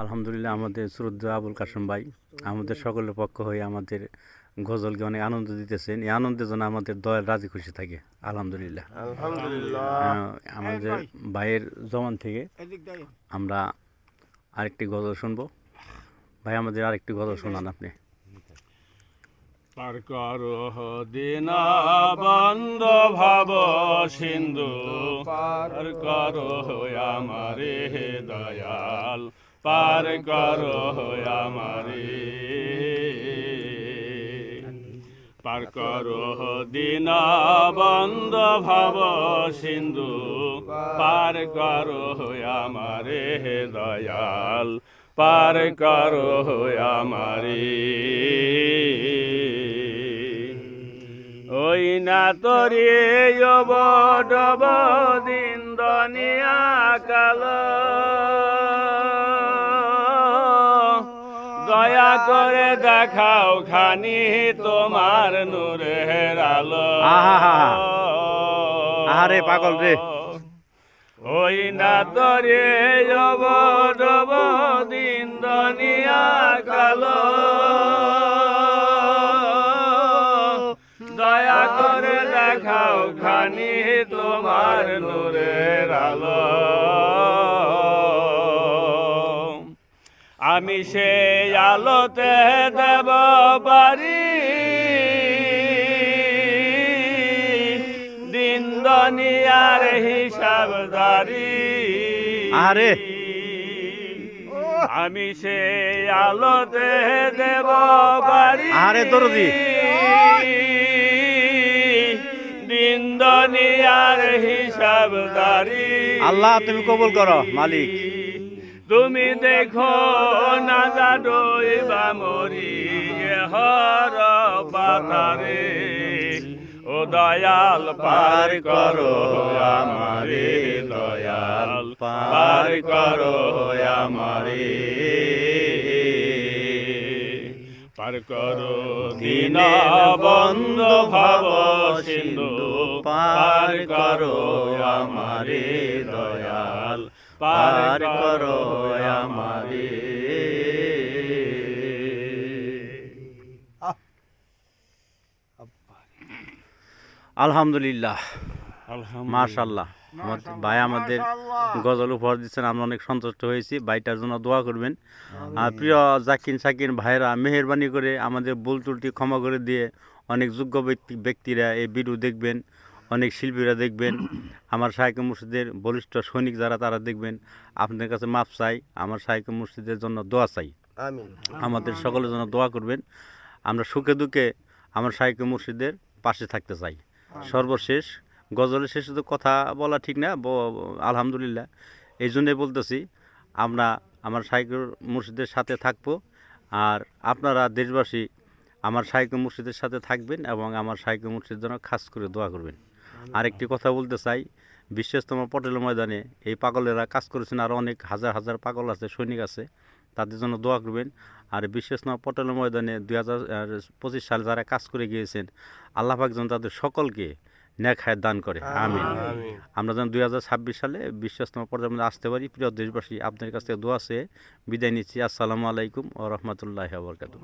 আলহামদুলিল্লাহ আমাদের শ্রদ্ধা আবুল কাসেম ভাই আমাদের সকলের পক্ষ হয়ে আমাদের গজলকে অনেক আনন্দ দিতেছেন। এই আনন্দের জন্য আমাদের দয়াল রাজি খুশি থাকে। আলহামদুলিল্লাহ আমাদের ভাইয়ের জবান থেকে আমরা আরেকটি গজল শুনবো। ভাই আমাদের আরেকটি গজল শোনান আপনি। পার করো দিন বন্ধ ভাব সিন্ধু, পার করো আমারে দয়াল, পার করো আমারে, পার করো দিন বন্ধ ভাব সিন্ধু, পার করো আমারে দয়াল, পার করো আমারে। ওই না তরি ডব দিন দনিয়া কাল, দয়া করে দেখাও খানি তোমার নূরের আলো। আরে পাগল রে, ওই না তরি ডব দিন দনিয়া কাল, দয়া করে দেখাও খানি তোমার নূরের আলো। আমি সেই আলোতে দেব পারি দিন দুনিয়ার হিসাবদারি। আরে আমি সেই আলোতে দেব পারি আরে দরদি দিন দুনিয়ার হিসাবদারি। আল্লাহ তুমি কবুল করো মালিক। তুমি দেখো না যাডই বা মরি হর পাতারে, ও দয়াল পার করো আমারে দয়াল, পার করো আমারে, পার করো দিন বন্ধ ভাব সিন্ধু, পার করো আমারে দয়াল, পার করো আমারে। আলহামদুলিল্লাহ মাশাআল্লাহ। ভাই আমাদের গজল উপহার দিচ্ছেন, আমরা অনেক সন্তুষ্ট হয়েছি। ভাইটার জন্য দোয়া করবেন। আর প্রিয় জাকির শাকির ভাইরা মেহেরবানি করে আমাদের ভুল ত্রুটি ক্ষমা করে দিয়ে অনেক যোগ্য ব্যক্তিরা এই ভিডিও দেখবেন, অনেক শিল্পীরা দেখবেন, আমার শাইখ মুর্শিদের বলিষ্ঠ সৈনিক যারা তারা দেখবেন। আপনাদের কাছে মাপ চাই, আমার শাইখ মুর্শিদের জন্য দোয়া চাই। আমাদের সকলের জন্য দোয়া করবেন। আমরা সুখে দুঃখে আমার শাইখ মুর্শিদের পাশে থাকতে চাই। সর্বশেষ গজলের শেষে তো কথা বলা ঠিক না, আলহামদুলিল্লাহ এই জন্যই বলতেছি আমরা আমার শাইখ মুর্শিদের সাথে থাকবো। আর আপনারা দেশবাসী আমার শাইখ মুর্শিদের সাথে থাকবেন এবং আমার শাইখ মুর্শিদের জন্য খাস করে দোয়া করবেন। আরেকটি কথা বলতে চাই, বিশ্বস্তম পটেল ময়দানে এই পাগলেরা কাজ করেছেন, আরও অনেক হাজার হাজার পাগল আছে, সৈনিক আছে, তাদের জন্য দোয়া করবেন। আর বিশ্বস্তম পটেল ময়দানে 2025 সালে যারা কাজ করে গিয়েছেন, আল্লাহ পাক যেন তাদের সকলকে নেক হায়াত দান করে, আমিন। আমরা যেন 2026 সালে বিশ্বস্তম পর্যায়ে মধ্যে আসতে পারি। প্রিয় দেশবাসী, আপনাদের কাছ থেকে দোয়া চেয়ে বিদায় নিচ্ছি। আসসালামু আলাইকুম ওয়া রাহমাতুল্লাহি ওয়া বারাকাতুহু।